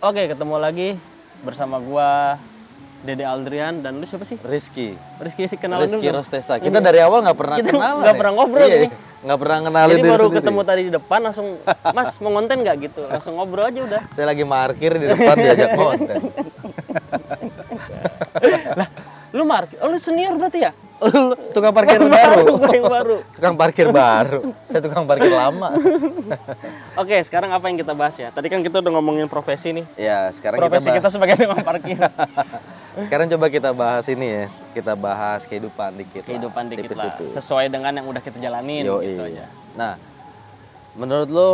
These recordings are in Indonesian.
Oke, ketemu lagi bersama gua Dede Aldrian dan lu siapa sih? Rizky Sih kenalan dulu. Rizky Rostesa. Kita dari awal nggak pernah Kita kenalan. nggak pernah ngobrol iya, nih. Nggak pernah kenalin Jadi diri baru sendiri. ketemu tadi di depan langsung, Mas mau ngonten nggak gitu? Langsung ngobrol aja udah. Saya lagi parkir di depan diajak konten. Lah, lu lu senior berarti ya? Lu tukang parkir baru. Gua yang baru. Tukang parkir baru. Saya tukang parkir lama. Oke, sekarang apa yang kita bahas ya? Tadi kan kita udah ngomongin profesi nih. Ya, sekarang Profesi kita sebagai tukang parkir. Sekarang coba kita bahas ini ya. Kita bahas kehidupan dikit. Kehidupan dikit lah. Tipis-tipis. Sesuai dengan yang udah kita jalanin gitu aja. Nah, menurut lo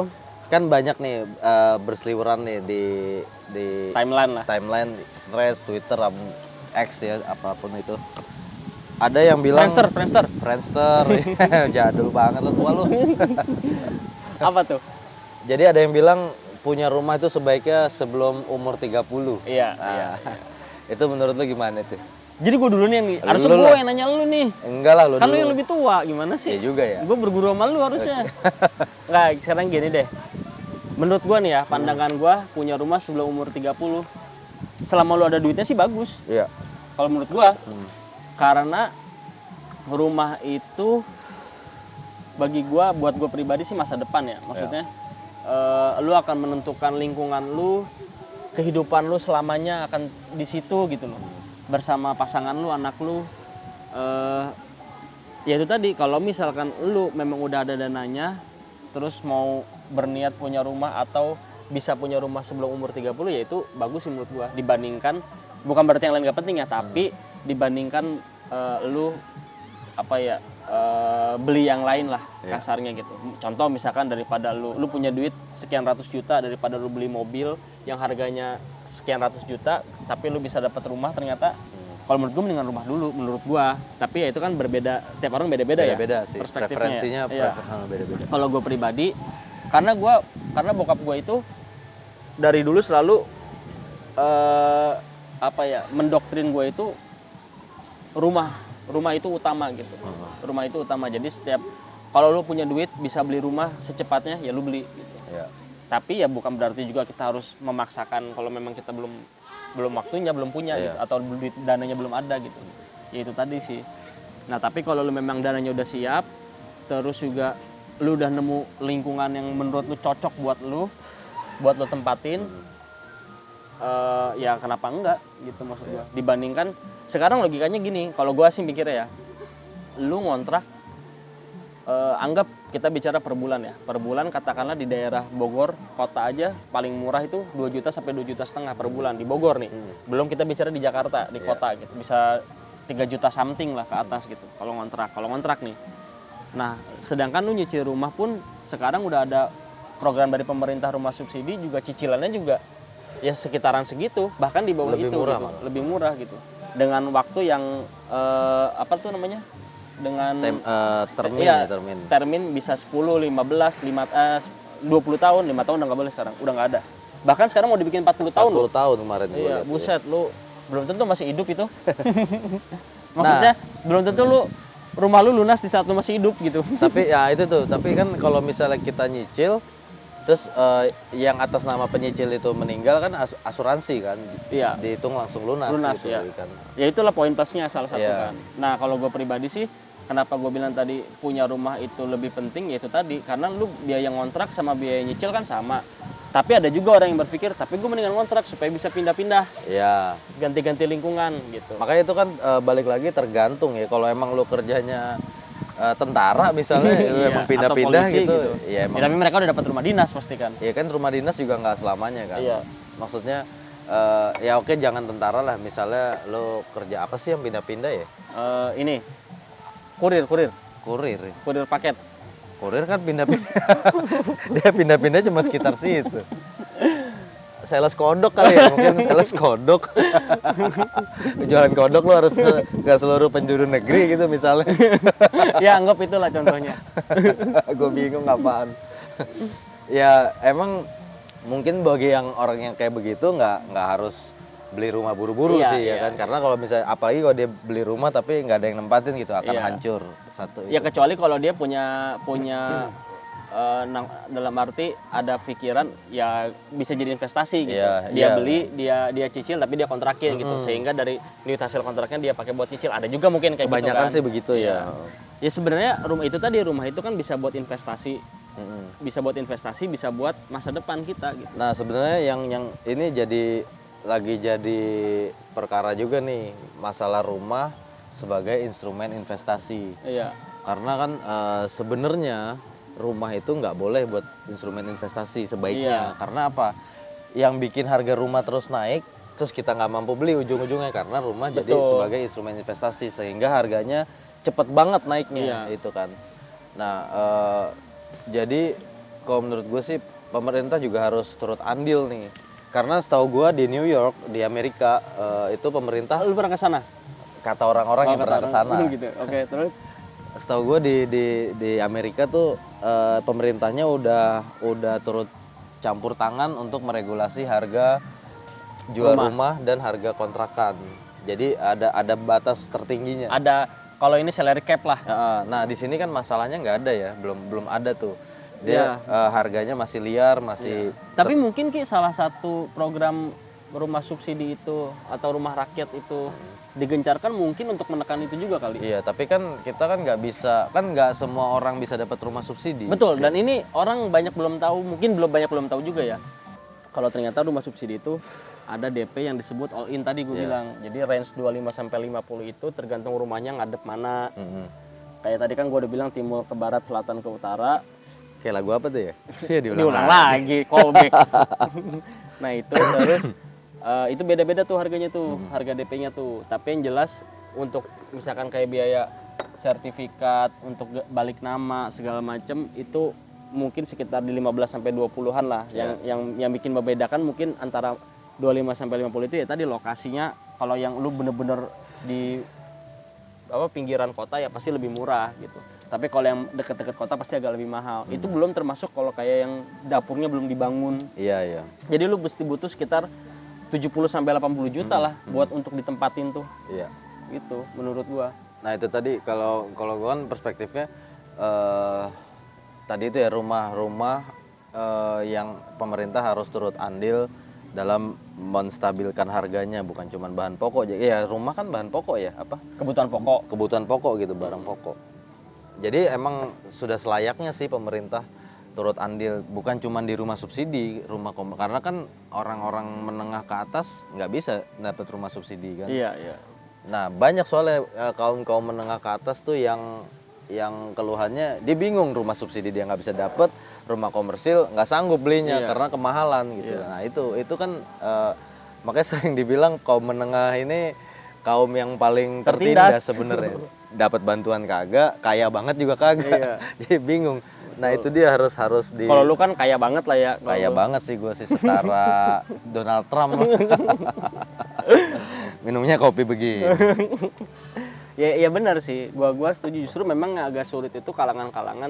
kan banyak nih berseliweran nih di Timeline lah. timeline, Threads, Twitter, X ya, apapun itu. Ada yang bilang Friendster. jadul banget lo, tua lo. Apa tuh? Jadi ada yang bilang punya rumah itu sebaiknya sebelum umur 30. Iya, Nah, iya. itu menurut lo gimana itu? Jadi gue dulu nih yang harusnya Lu gue lah. yang nanya lu nih. Enggak lah lo Kan lu dulu. yang lebih tua, gimana sih? Iya juga ya. Gue berguru sama lu harusnya. Nggak, sekarang gini deh. Menurut gue nih ya, pandangan gue punya rumah sebelum umur 30. Selama lu ada duitnya sih bagus. Iya. Kalau menurut gue, karena rumah itu bagi gue, buat gue pribadi sih masa depan ya. Maksudnya, lu akan menentukan lingkungan lu, kehidupan lu selamanya akan di situ gitu loh. Bersama pasangan lu, anak lu. Ya itu tadi, kalau misalkan lu memang udah ada dananya, terus mau berniat punya rumah atau bisa punya rumah sebelum umur 30, ya itu bagus sih menurut gua. Dibandingkan, bukan berarti yang lain gak penting ya, tapi dibandingkan lu apa ya, beli yang lain lah kasarnya gitu. Contoh misalkan daripada lu punya duit sekian ratus juta, daripada lu beli mobil yang harganya sekian ratus juta tapi lu bisa dapat rumah, ternyata kalau menurut gue mendingan rumah dulu menurut gua. Tapi ya itu kan berbeda, tiap orang beda-beda ya. Beda sih. Perspektifnya. Preferensinya Ya. beda-beda. Kalau gue pribadi, karena bokap gue itu dari dulu selalu mendoktrin gue itu rumah itu utama gitu. Rumah itu utama. Jadi setiap kalau lu punya duit bisa beli rumah secepatnya, ya lu beli gitu. Iya. Tapi ya bukan berarti juga kita harus memaksakan kalau memang kita belum waktunya, belum punya gitu, atau duit dananya belum ada gitu. Ya itu tadi sih. Nah, tapi kalau lu memang dananya udah siap, terus juga lu udah nemu lingkungan yang menurut lu cocok buat lu tempatin, ya kenapa enggak gitu maksud gua. Dibandingkan sekarang logikanya gini, kalau gua sih mikirnya ya, lu ngontrak, anggap kita bicara per bulan ya. Per bulan katakanlah di daerah Bogor, kota aja paling murah itu 2 juta sampai 2,5 juta per bulan di Bogor nih. Belum kita bicara di Jakarta, di kota gitu. Bisa 3 juta something lah ke atas gitu kalau ngontrak nih. Nah, sedangkan lu nyicil rumah pun sekarang udah ada program dari pemerintah rumah subsidi, juga cicilannya juga ya sekitaran segitu, bahkan di bawah Lebih itu murah, gitu. Lebih murah gitu. Dengan waktu yang dengan termin bisa 10, 15, 20 tahun, 5 tahun udah nggak boleh sekarang, udah nggak ada. Bahkan sekarang mau dibikin 40 tahun. 40 tahun kemarin. Iya, buset lu belum tentu masih hidup itu. Maksudnya belum tentu lu rumah lu lunas di saat lu masih hidup gitu. Tapi ya itu tuh, tapi kan kalau misalnya kita nyicil terus yang atas nama penyicil itu meninggal kan asuransi kan, dihitung langsung lunas gitu ya. kan. Ya itulah poin plusnya salah satu kan. Nah, kalau gue pribadi sih, kenapa gue bilang tadi punya rumah itu lebih penting, yaitu tadi karena lu biaya ngontrak sama biaya nyicil kan sama. Tapi ada juga orang yang berpikir, tapi gue mendingan ngontrak supaya bisa pindah-pindah. Iya. Ganti-ganti lingkungan gitu. Makanya itu kan balik lagi tergantung ya. Kalau emang lu kerjanya tentara misalnya, emang pindah-pindah gitu. Ya, emang. Ya, tapi mereka udah dapat rumah dinas pasti kan. Iya kan, rumah dinas juga nggak selamanya kan. Iya. Maksudnya ya oke, jangan tentara lah. Misalnya lo kerja apa sih yang pindah-pindah ya? Ini kurir paket. Kurir kan pindah-pindah. Dia pindah-pindah cuma sekitar situ. Sales kodok kali ya, mungkin sales kodok. Jualan kodok lo harus nggak seluruh penjuru negeri gitu misalnya. Ya anggap itulah contohnya. Gue bingung apaan. Ya emang mungkin bagi orang yang kayak begitu nggak harus beli rumah buru-buru sih ya kan. Karena kalau misalnya apalagi kalau dia beli rumah tapi nggak ada yang nempatin gitu, akan hancur satu. Ya kecuali kalau dia punya dalam arti ada pikiran ya bisa jadi investasi gitu. Iya, Dia iya. beli, dia cicil tapi dia kontrakin gitu. Sehingga dari duit hasil kontraknya dia pakai buat cicil. Ada juga mungkin kayak gitu Kebanyakan kan. sih begitu ya. Ya sebenarnya rumah itu kan bisa buat investasi. Bisa buat investasi, bisa buat masa depan kita gitu. Nah sebenarnya yang ini lagi jadi perkara juga nih, masalah rumah sebagai instrumen investasi. Iya. Karena kan sebenarnya rumah itu nggak boleh buat instrumen investasi sebaiknya. Karena apa? Yang bikin harga rumah terus naik, terus kita nggak mampu beli ujung-ujungnya karena rumah jadi sebagai instrumen investasi sehingga harganya cepet banget naiknya itu kan. Nah jadi kalau menurut gue sih pemerintah juga harus turut andil nih. Karena setahu gue di New York, di Amerika itu pemerintah. Lu pernah ke sana? Kata orang-orang yang pernah ke sana. Gitu. Oke, terus Setahu gue di Amerika tuh pemerintahnya udah turut campur tangan untuk meregulasi harga jual rumah dan harga kontrakan. Jadi ada batas tertingginya. Ada kalau ini salary cap lah. Nah di sini kan masalahnya nggak ada ya, belum ada tuh. Dia harganya masih liar, masih. Tapi mungkin Ki salah satu program rumah subsidi itu atau rumah rakyat itu digencarkan mungkin untuk menekan itu juga kali. Iya, tapi kan kita kan nggak bisa, kan nggak semua orang bisa dapat rumah subsidi. Betul, dan ini orang banyak belum tahu, mungkin belum tahu juga ya. Kalau ternyata rumah subsidi itu ada DP yang disebut all in tadi gue bilang. Jadi range 25 sampai 50 itu tergantung rumahnya ngadep mana. Kayak tadi kan gue udah bilang timur ke barat, selatan ke utara. Kayak lagu apa tuh ya? Ya Diulang lagi, callback. Nah itu terus itu beda-beda tuh harganya tuh, harga DP-nya tuh. Tapi yang jelas untuk misalkan kayak biaya sertifikat untuk balik nama segala macem itu mungkin sekitar di 15 sampai 20-an lah. Yang bikin membedakan mungkin antara 25 sampai 50 itu ya tadi lokasinya. Kalau yang lu bener-bener di pinggiran kota ya pasti lebih murah gitu. Tapi kalau yang deket-deket kota pasti agak lebih mahal. Itu belum termasuk kalau kayak yang dapurnya belum dibangun. Iya. Jadi lu mesti butuh sekitar 70 sampai 80 juta lah buat untuk ditempatin tuh. Iya. Gitu menurut gua. Nah, itu tadi kalau gua kan perspektifnya tadi itu ya rumah-rumah yang pemerintah harus turut andil dalam menstabilkan harganya, bukan cuma bahan pokok. Ya rumah kan bahan pokok ya, apa? Kebutuhan pokok gitu, barang pokok. Jadi emang sudah selayaknya sih pemerintah turut andil, bukan cuma di rumah subsidi, karena kan orang-orang menengah ke atas nggak bisa dapat rumah subsidi kan. Iya. Nah banyak soalnya kaum menengah ke atas tuh yang keluhannya dia bingung, rumah subsidi dia nggak bisa dapet, rumah komersil nggak sanggup belinya karena kemahalan gitu. Nah itu kan makanya sering dibilang kaum menengah ini kaum yang paling tertindas sebenarnya. Dapat bantuan kagak, kaya banget juga kagak. Jadi bingung. Nah itu dia harus di. Kalau lu kan kaya banget lah ya. Kaya banget sih gue sih, setara Donald Trump. Minumnya kopi begini. Ya benar sih, gua setuju. Justru memang agak sulit itu kalangan-kalangan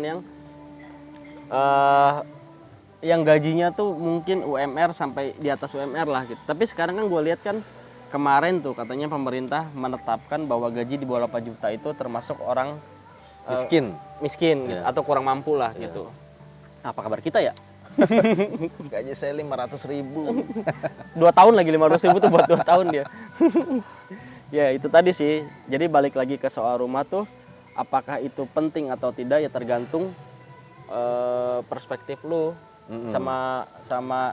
yang gajinya tuh mungkin UMR sampai di atas UMR lah gitu. Tapi sekarang kan gue lihat kan kemarin tuh katanya pemerintah menetapkan bahwa gaji di bawah 8 juta itu termasuk orang miskin gitu, atau kurang mampu lah gitu. Apa kabar kita ya? Gaji saya 500.000. 2 tahun lagi 500.000 tuh buat 2 tahun dia. Ya itu tadi sih. Jadi balik lagi ke soal rumah tuh, apakah itu penting atau tidak ya tergantung perspektif lu sama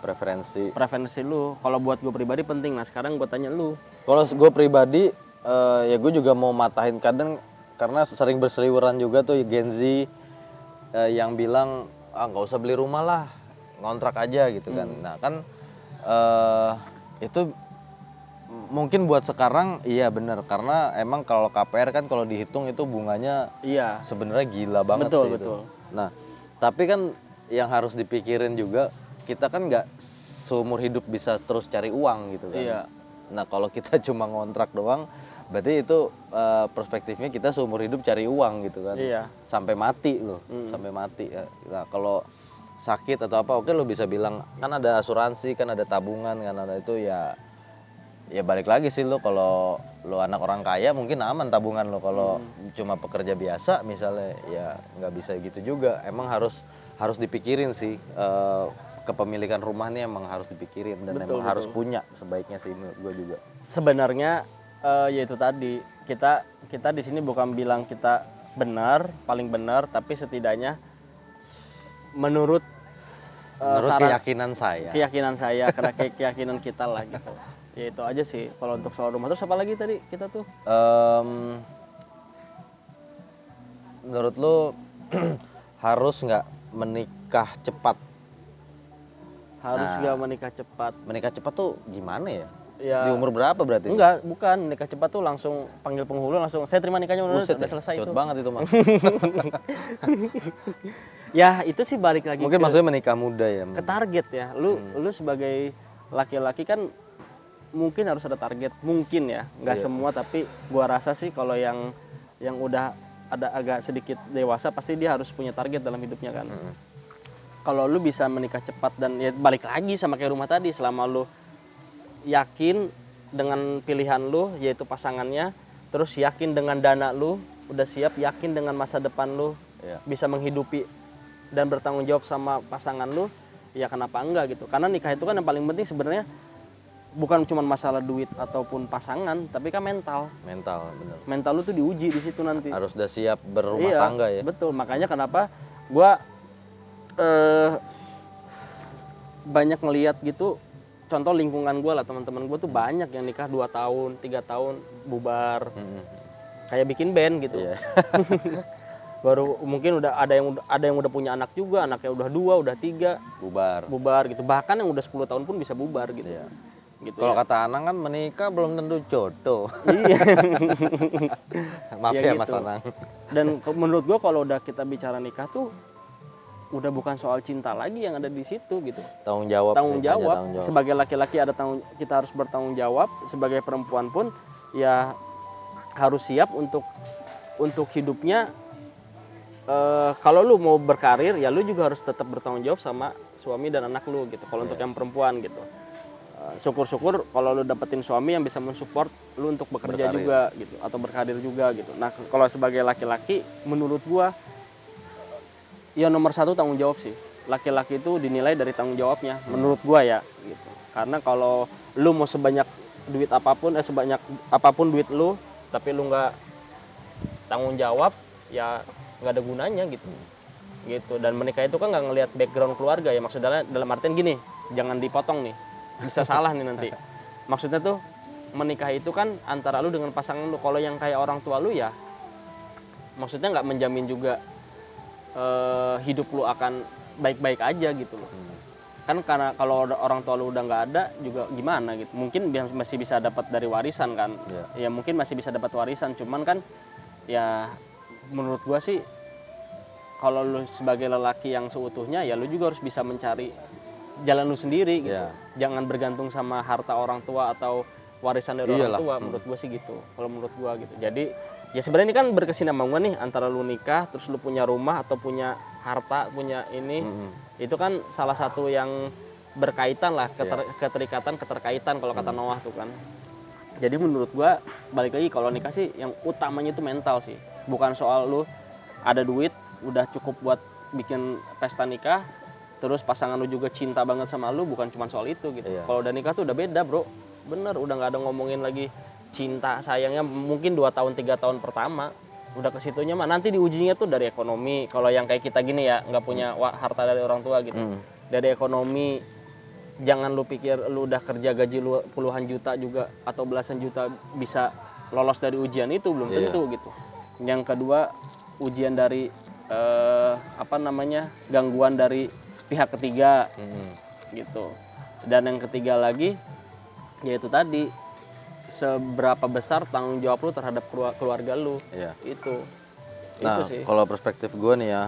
preferensi lu. Kalau buat gue pribadi penting. Nah sekarang gue tanya lu. Kalau gue pribadi ya gue juga mau matahin kadang, karena sering berseliweran juga tuh Gen Z yang bilang nggak usah beli rumah lah, ngontrak aja gitu kan. Nah kan itu mungkin buat sekarang iya benar, karena emang kalau KPR kan kalau dihitung itu bunganya sebenarnya gila banget sih. Betul. Nah tapi kan yang harus dipikirin juga, kita kan nggak seumur hidup bisa terus cari uang gitu kan. Iya. Nah kalau kita cuma ngontrak doang, berarti itu perspektifnya kita seumur hidup cari uang gitu kan. Iya. Sampai mati loh, sampai mati. Nah kalau sakit atau apa, oke lo bisa bilang kan ada asuransi, kan ada tabungan, kan ada itu ya balik lagi sih lo, kalau lo anak orang kaya mungkin aman tabungan lo. Kalau cuma pekerja biasa misalnya ya nggak bisa gitu juga. Emang harus harus dipikirin sih. Kepemilikan rumah nih emang harus dipikirin dan Betul, emang harus betul. punya sebaiknya sih menurut gue juga. Sebenarnya yaitu tadi kita di sini bukan bilang kita benar, paling benar, tapi setidaknya menurut Menurut saran keyakinan saya. karena keyakinan kita lah gitu. Ya itu aja sih kalau untuk soal rumah. Terus apa lagi tadi kita tuh? Em, Menurut lu harus nggak menikah cepat? Harus gak menikah cepat. Menikah cepat tuh gimana ya? Ya Di umur berapa berarti? enggak, bukan menikah cepat tuh langsung panggil penghulu langsung saya terima nikahnya menurut Buset udah ya, selesai cepet itu. banget itu mah. Ya itu sih balik lagi Mungkin ke, maksudnya menikah muda ya. ke target ya. Lu sebagai laki-laki kan mungkin harus ada target, mungkin ya, nggak semua, tapi gua rasa sih kalau yang udah ada agak sedikit dewasa pasti dia harus punya target dalam hidupnya kan. Kalau lu bisa menikah cepat dan ya balik lagi sama kayak rumah tadi, selama lu yakin dengan pilihan lu yaitu pasangannya, terus yakin dengan dana lu, udah siap, yakin dengan masa depan lu, bisa menghidupi dan bertanggung jawab sama pasangan lu, ya kenapa enggak gitu. Karena nikah itu kan yang paling penting sebenarnya bukan cuma masalah duit ataupun pasangan, tapi kan mental. Mental, bener. Mental lu tuh diuji di situ nanti. Harus udah siap berumah Iya, tangga ya. betul. Makanya kenapa gua banyak ngelihat gitu, contoh lingkungan gue lah, teman-teman gue tuh banyak yang nikah 2 tahun 3 tahun bubar, kayak bikin band gitu. Iya. Baru mungkin udah ada yang udah punya anak juga, anaknya udah 2 udah 3 bubar gitu, bahkan yang udah 10 tahun pun bisa bubar gitu. Iya. Gitu Kalau ya. kata Anang kan menikah belum tentu jodoh. Iya. Maaf Ya ya Mas gitu. Anang. Dan menurut gue kalau udah kita bicara nikah tuh udah bukan soal cinta lagi yang ada di situ gitu. Tanggung jawab. Tanggung sih, hanya jawab. tanggung jawab. Sebagai laki-laki kita harus bertanggung jawab. Sebagai perempuan pun ya harus siap untuk hidupnya. Kalau lu mau berkarir ya lu juga harus tetap bertanggung jawab sama suami dan anak lu gitu. Kalau untuk yang perempuan gitu. Syukur-syukur kalau lu dapetin suami yang bisa mensupport lu untuk bekerja Berkarir. juga gitu atau berkarir juga gitu. Nah, kalau sebagai laki-laki menurut gua ya nomor 1 tanggung jawab sih. Laki-laki itu dinilai dari tanggung jawabnya menurut gua ya gitu. Karena kalau lu mau sebanyak duit apapun sebanyak apapun duit lu tapi lu nggak tanggung jawab ya nggak ada gunanya gitu. Dan menikah itu kan nggak ngelihat background keluarga ya, maksudnya dalam artian gini, jangan dipotong nih, bisa salah nih nanti. Maksudnya tuh menikah itu kan antara lu dengan pasangan lu. Kalau yang kayak orang tua lu ya maksudnya nggak menjamin juga hidup lu akan baik-baik aja gitu loh. Kan karena kalau orang tua lu udah nggak ada juga gimana gitu. Mungkin masih bisa dapat dari warisan kan. Ya mungkin masih bisa dapat warisan, cuman kan ya menurut gua sih kalau lu sebagai lelaki yang seutuhnya ya lu juga harus bisa mencari jalan lu sendiri gitu. Jangan bergantung sama harta orang tua atau warisan dari orang tua. Menurut gua sih gitu. Kalau menurut gua gitu. Jadi ya sebenarnya ini kan berkesinambungan nih antara lu nikah terus lu punya rumah atau punya harta, punya ini. Itu kan salah satu yang berkaitan lah, keterkaitan kalau kata Noah tuh kan. Jadi menurut gua balik lagi kalau nikah sih yang utamanya itu mental sih. Bukan soal lu ada duit udah cukup buat bikin pesta nikah, terus pasangan lu juga cinta banget sama lu, bukan cuma soal itu gitu. Kalau udah nikah tuh udah beda, Bro. Bener, udah nggak ada ngomongin lagi cinta sayangnya mungkin 2 tahun 3 tahun pertama. Udah ke situnya mah nanti diujinya tuh dari ekonomi. Kalau yang kayak kita gini ya nggak punya harta dari orang tua gitu. Dari ekonomi, jangan lu pikir lu udah kerja gaji lu puluhan juta juga atau belasan juta bisa lolos dari ujian itu, belum tentu gitu. Yang kedua, ujian dari gangguan dari pihak ketiga gitu. Dan yang ketiga lagi yaitu tadi seberapa besar tanggung jawab lu terhadap keluarga lu. Itu Nah, sih. kalau perspektif gue nih ya,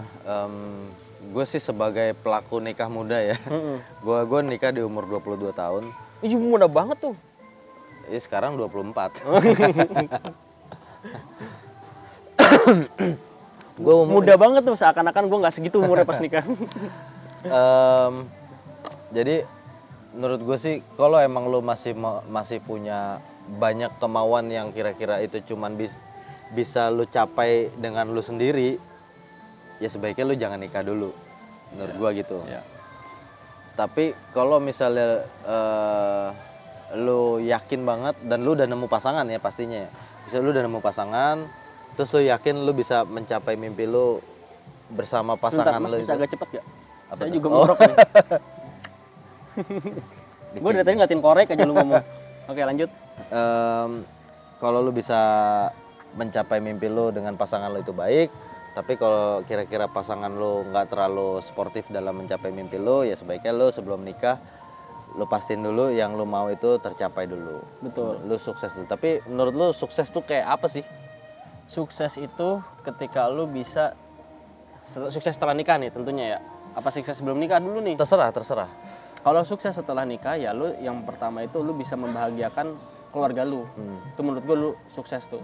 gue sih sebagai pelaku nikah muda ya, gue nikah di umur 22 tahun. Ih, muda banget tuh. Sekarang 24. Muda banget tuh, seakan-akan gue nggak segitu umurnya pas nikah. Jadi menurut gue sih kalau emang lu masih punya banyak kemauan yang kira-kira itu cuman bisa lu capai dengan lu sendiri, ya sebaiknya lu jangan nikah dulu. menurut gua gitu. Iya. Tapi kalau misalnya lu yakin banget dan lu udah nemu pasangan ya pastinya ya. Misalnya lu udah nemu pasangan, terus lu yakin lu bisa mencapai mimpi lu bersama Sebentar, pasangan Mas lu bisa itu. agak cepet gak? Apa Saya tuh? juga Oh. ngorok nih. Gue dari tadi ngatin korek aja lu ngomong. Oke, lanjut. Kalau lu bisa mencapai mimpi lu dengan pasangan lu itu baik, tapi kalau kira-kira pasangan lu nggak terlalu sportif dalam mencapai mimpi lu, ya sebaiknya lu sebelum nikah lu pastiin dulu yang lu mau itu tercapai dulu. Betul. Lu sukses dulu. Tapi menurut lu sukses tuh kayak apa sih? Sukses itu ketika lu bisa sukses setelah nikah nih tentunya ya. Apa sukses sebelum nikah dulu nih? Terserah. Kalau sukses setelah nikah ya lu yang pertama itu lu bisa membahagiakan keluarga lu. Itu menurut gue lu sukses tuh.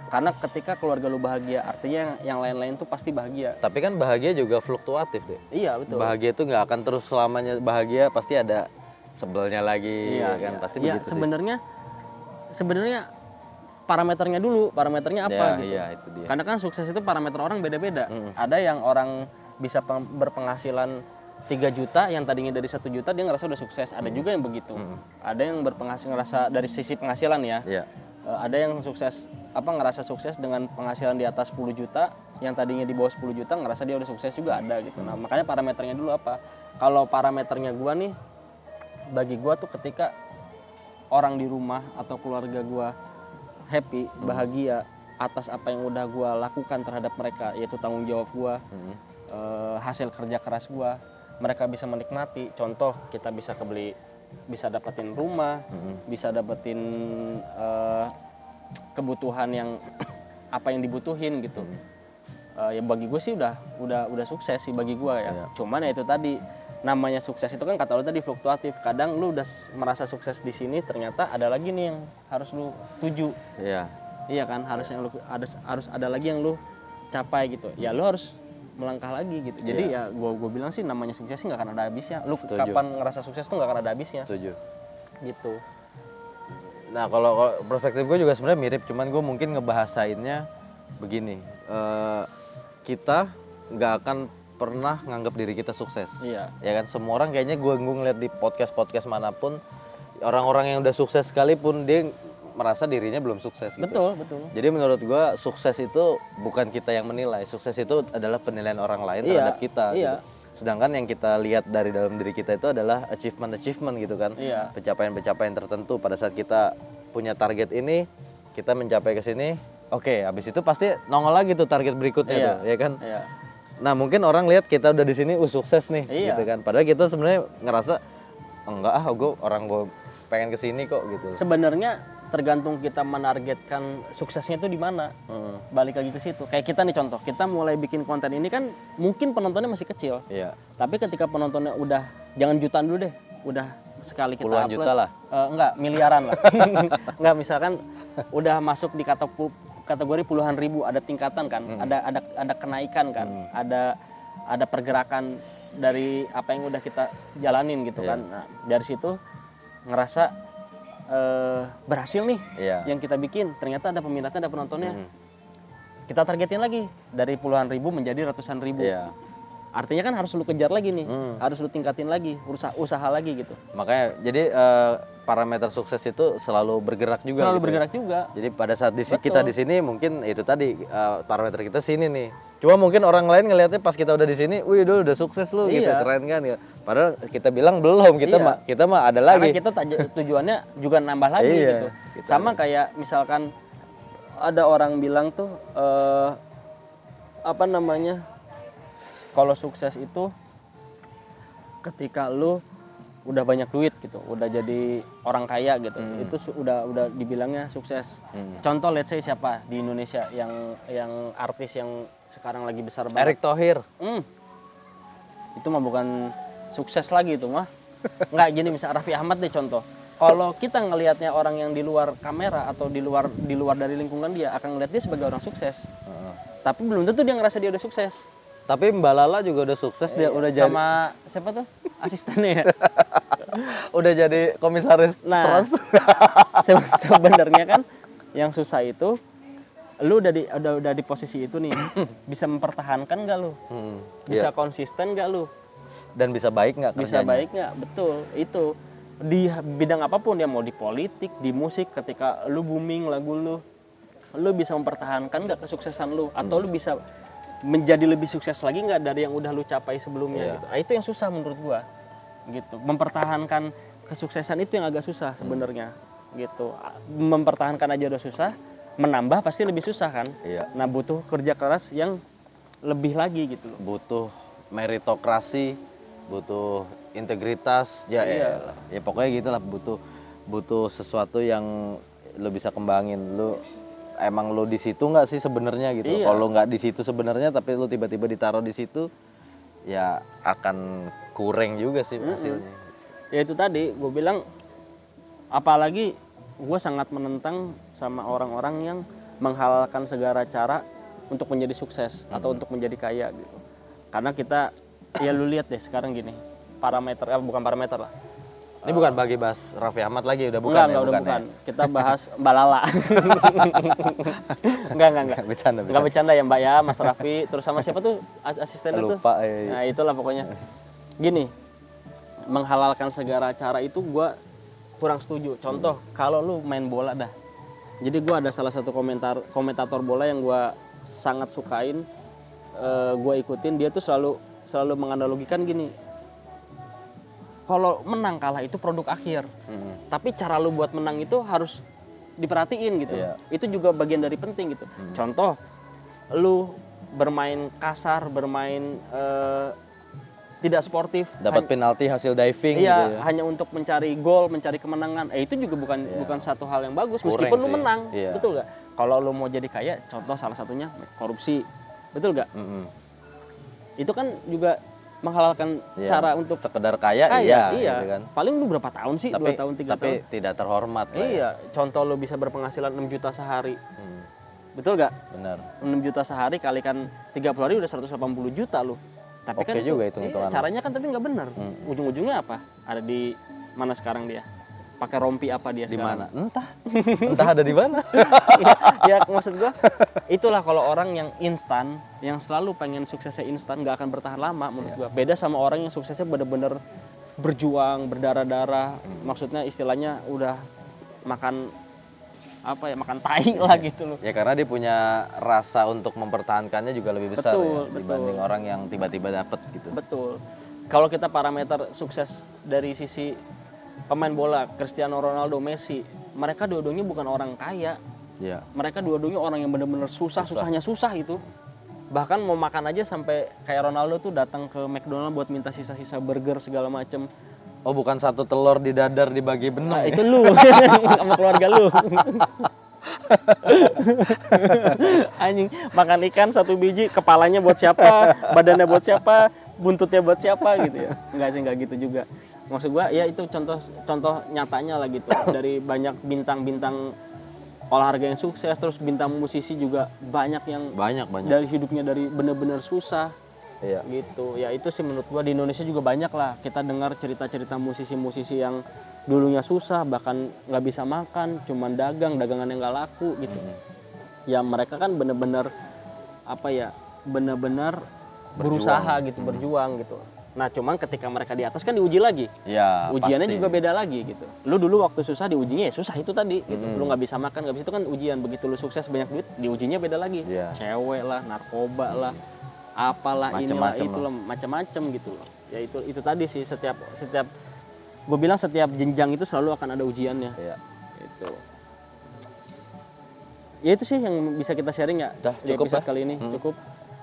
Karena ketika keluarga lu bahagia, artinya yang lain-lain tuh pasti bahagia. Tapi kan bahagia juga fluktuatif deh. Iya, betul. Bahagia itu nggak akan terus selamanya bahagia, pasti ada sebelnya lagi, Iya, kan iya. pasti Iya, begitu sih. Sebenarnya parameternya dulu, parameternya apa Ya, gitu. iya itu dia. Karena kan sukses itu parameter orang beda-beda. Ada yang orang bisa berpenghasilan 3 juta yang tadinya dari 1 juta dia ngerasa udah sukses. Ada juga yang begitu. Ada yang ngerasa dari sisi penghasilan ya. Iya. Ada yang sukses ngerasa sukses dengan penghasilan di atas 10 juta yang tadinya di bawah 10 juta ngerasa dia udah sukses juga ada gitu. Nah, makanya parameternya dulu apa? Kalau parameternya gua nih, bagi gua tuh ketika orang di rumah atau keluarga gua happy, bahagia atas apa yang udah gua lakukan terhadap mereka, yaitu tanggung jawab gua, hasil kerja keras gua, mereka bisa menikmati. Contoh, kita bisa dapetin rumah, bisa dapetin kebutuhan yang apa yang dibutuhin gitu. Ya bagi gue sih udah sukses sih bagi gue ya. Iya. Cuman ya itu tadi, namanya sukses itu kan kata lu tadi fluktuatif. Kadang lu udah merasa sukses di sini, ternyata ada lagi nih yang harus lu tuju. Iya. Iya kan, harus ada lagi yang lu capai gitu. Ya lu harus melangkah lagi gitu. Jadi ya gue bilang sih namanya sukses sih nggak akan ada habisnya. Lu Setuju. kapan ngerasa sukses tuh nggak akan ada habisnya. Setuju. Gitu. Nah kalau perspektif gue juga sebenarnya mirip, cuman gue mungkin ngebahasainnya begini. Kita nggak akan pernah nganggap diri kita sukses. Iya. Ya kan, semua orang kayaknya gue ngeliat di podcast manapun, orang-orang yang udah sukses sekalipun dia merasa dirinya belum sukses gitu. Betul. Jadi menurut gue sukses itu bukan kita yang menilai, sukses itu adalah penilaian orang lain terhadap kita. Iya. Gitu. Sedangkan yang kita lihat dari dalam diri kita itu adalah achievement gitu kan. Iya. Pencapaian tertentu. Pada saat kita punya target ini, kita mencapai ke sini, oke, habis itu pasti nongol lagi tuh target berikutnya Iya. tuh, ya kan? Iya. Nah, mungkin orang lihat kita udah di sini, sukses nih, Iya. gitu kan. Padahal kita sebenarnya ngerasa enggak, gue pengen ke sini kok gitu. Sebenarnya tergantung kita menargetkan suksesnya itu di mana. Balik lagi ke situ. Kayak kita nih contoh, kita mulai bikin konten ini kan mungkin penontonnya masih kecil. Iya. Tapi ketika penontonnya udah, jangan jutaan dulu deh, udah sekali kita Puluhan upload, juta lah. Enggak, miliaran lah. Enggak, misalkan udah masuk di kategori puluhan ribu, ada tingkatan kan, ada kenaikan kan, ada pergerakan dari apa yang udah kita jalanin gitu kan. Nah, dari situ ngerasa berhasil nih yang kita bikin, ternyata ada peminatnya, ada penontonnya. Kita targetin lagi dari puluhan ribu menjadi ratusan ribu. Iya. Artinya kan harus lu kejar lagi nih, harus lu tingkatin lagi, usaha lagi gitu. Makanya jadi parameter sukses itu selalu bergerak juga. Selalu gitu. bergerak juga. Jadi pada saat kita di sini mungkin itu tadi parameter kita sini nih. Cuma mungkin orang lain ngelihatnya pas kita udah di sini, wih dulu udah sukses lu gitu, keren kan ya. Padahal kita bilang belum, kita mah ada lagi. Karena kita tujuannya juga nambah lagi gitu. Sama kayak misalkan ada orang bilang tuh kalau sukses itu ketika lu udah banyak duit gitu, udah jadi orang kaya gitu, itu udah dibilangnya sukses. Contoh let's say siapa di Indonesia yang artis yang sekarang lagi besar banget. Erick Thohir. Itu mah bukan sukses lagi itu mah. Nggak, gini misal Raffi Ahmad deh contoh. Kalau kita ngelihatnya orang yang di luar kamera atau di luar dari lingkungan dia akan ngelihat dia sebagai orang sukses. Tapi belum tentu dia ngerasa dia udah sukses. Tapi Mbak Lala juga udah sukses, dia udah jadi sama siapa tuh asistennya ya. udah jadi komisaris trans. Sebenarnya kan yang susah itu lu udah di posisi itu nih, bisa mempertahankan nggak lu? Bisa konsisten nggak lu? Dan bisa baik nggak kerjanya? Bisa baik nggak? Betul, itu di bidang apapun ya, mau di politik, di musik, ketika lu booming lagu lu bisa mempertahankan nggak kesuksesan lu, atau lu bisa menjadi lebih sukses lagi nggak dari yang udah lu capai sebelumnya gitu. Nah, itu yang susah menurut gua gitu. Mempertahankan kesuksesan itu yang agak susah sebenarnya gitu. Mempertahankan aja udah susah, menambah pasti lebih susah kan. Nah, butuh kerja keras yang lebih lagi gitu loh. Butuh meritokrasi, butuh integritas, ya pokoknya gitulah, butuh sesuatu yang lo bisa kembangin. Lo emang lo di situ nggak sih sebenarnya gitu. Kalau nggak di situ sebenarnya, tapi lo tiba-tiba ditaruh di situ, ya akan kurang juga sih hasilnya. Ya itu tadi gue bilang, apalagi gue sangat menentang sama orang-orang yang menghalalkan segala cara untuk menjadi sukses atau untuk menjadi kaya gitu. Karena kita, ya lu lihat deh sekarang gini, bukan parameter lah. Ini bukan bagi bahas Raffi Ahmad lagi, udah bukan. Bukan. Kita bahas Mbak Lala. Enggak. Bercanda ya Mbak ya, Mas Raffi, terus sama siapa tuh asistennya tuh? Lupa. Nah, itulah pokoknya. Gini, menghalalkan segala cara itu gue kurang setuju. Contoh, kalau lu main bola dah. Jadi gue ada salah satu komentator bola yang gue sangat sukain, gue ikutin, dia tuh selalu menganalogikan gini. Kalau menang kalah itu produk akhir, tapi cara lu buat menang itu harus diperhatiin gitu. Itu juga bagian dari penting gitu. Contoh, lu bermain kasar, bermain tidak sportif, dapat penalti hasil diving iya, gitu ya. hanya untuk mencari gol, mencari kemenangan. Itu juga bukan satu hal yang bagus, Kurang meskipun lu sih. menang, Iya. betul gak? Kalau lu mau jadi kaya, contoh salah satunya korupsi, betul gak? Itu kan juga menghalalkan cara untuk sekedar kaya, iya. gitu kan. Paling lu berapa tahun sih? 2 tahun, 3 tahun. Tapi tidak terhormat. Iya, contoh lu bisa berpenghasilan 6 juta sehari. Betul gak? Benar. 6 juta sehari kalikan 30 hari udah 180 juta lu. Tapi Oke kan juga itu, hitung-hitungan. caranya kan tapi nggak benar. Ujung-ujungnya apa? Ada di mana sekarang dia? Pakai rompi apa dia Di sekarang? mana? Entah ada di mana. ya maksud gua, itulah kalau orang yang instan, yang selalu pengen suksesnya instan, nggak akan bertahan lama menurut gua. Beda sama orang yang suksesnya bener-bener berjuang, berdarah-darah. Maksudnya istilahnya udah makan tai lah gitu loh. Ya karena dia punya rasa untuk mempertahankannya juga lebih besar dibanding orang yang tiba-tiba dapet gitu. Betul. Kalau kita parameter sukses dari sisi pemain bola, Cristiano Ronaldo, Messi, mereka dua-duanya bukan orang kaya. Iya. Mereka dua-duanya orang yang benar-benar susahnya susah itu. Bahkan mau makan aja sampai kayak Ronaldo tuh datang ke McDonald buat minta sisa-sisa burger segala macem. Oh, bukan satu telur di dadar dibagi benang. Nah, itu lu sama keluarga lu. Anjing, makan ikan 1 biji, kepalanya buat siapa, badannya buat siapa, buntutnya buat siapa gitu ya. Enggak gitu juga. Maksud gua ya itu contoh nyatanya lah gitu. Dari banyak bintang-bintang olahraga yang sukses, terus bintang musisi juga banyak yang banyak. dari hidupnya dari bener-bener susah. Iya. Gitu. Ya itu sih menurut gua di Indonesia juga banyak lah. Kita dengar cerita-cerita musisi-musisi yang dulunya susah, bahkan nggak bisa makan, cuman dagangan yang nggak laku gitu. Ya mereka kan bener-bener bener-bener berusaha gitu, berjuang gitu. Nah cuman ketika mereka di atas kan diuji lagi. Ya, ujiannya pasti. juga beda lagi gitu. Lu dulu waktu susah diujinya ya susah itu tadi gitu. Lu nggak bisa makan, nggak bisa, itu kan ujian. Begitu lu sukses banyak duit, diujinya beda lagi. Cewek lah, narkoba lah, apalah, inilah itulah, macam-macam gitu loh. Ya itu tadi sih, setiap gue bilang setiap jenjang itu selalu akan ada ujiannya. Itu. Ya itu sih yang bisa kita sharing ya. Di episode kali ini. Cukup.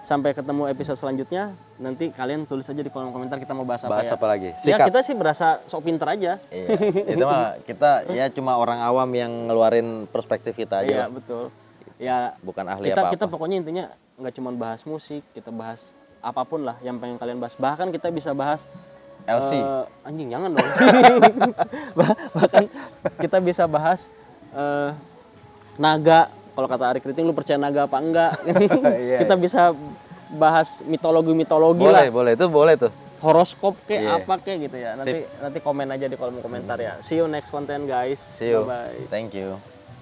Sampai ketemu episode selanjutnya. Nanti kalian tulis aja di kolom komentar kita mau bahas apa ya. Bahas apa lagi? Ya kita sih berasa sok pinter aja. Iya. Itu mah kita ya cuma orang awam yang ngeluarin perspektif kita aja. Iya betul. Ya bukan ahli apa-apa. Kita pokoknya intinya nggak cuma bahas musik, kita bahas apapun lah yang pengen kalian bahas. Bahkan kita bisa bahas LC. Anjing jangan dong. Bahkan kita bisa bahas naga. Kalau kata Ari Kriting, lu percaya naga apa enggak? Kita bisa bahas mitologi lah. Boleh, itu boleh tuh. Horoskop kayak apa kayak gitu ya. Nanti komen aja di kolom komentar ya. See you next content guys. See you. Bye. Thank you.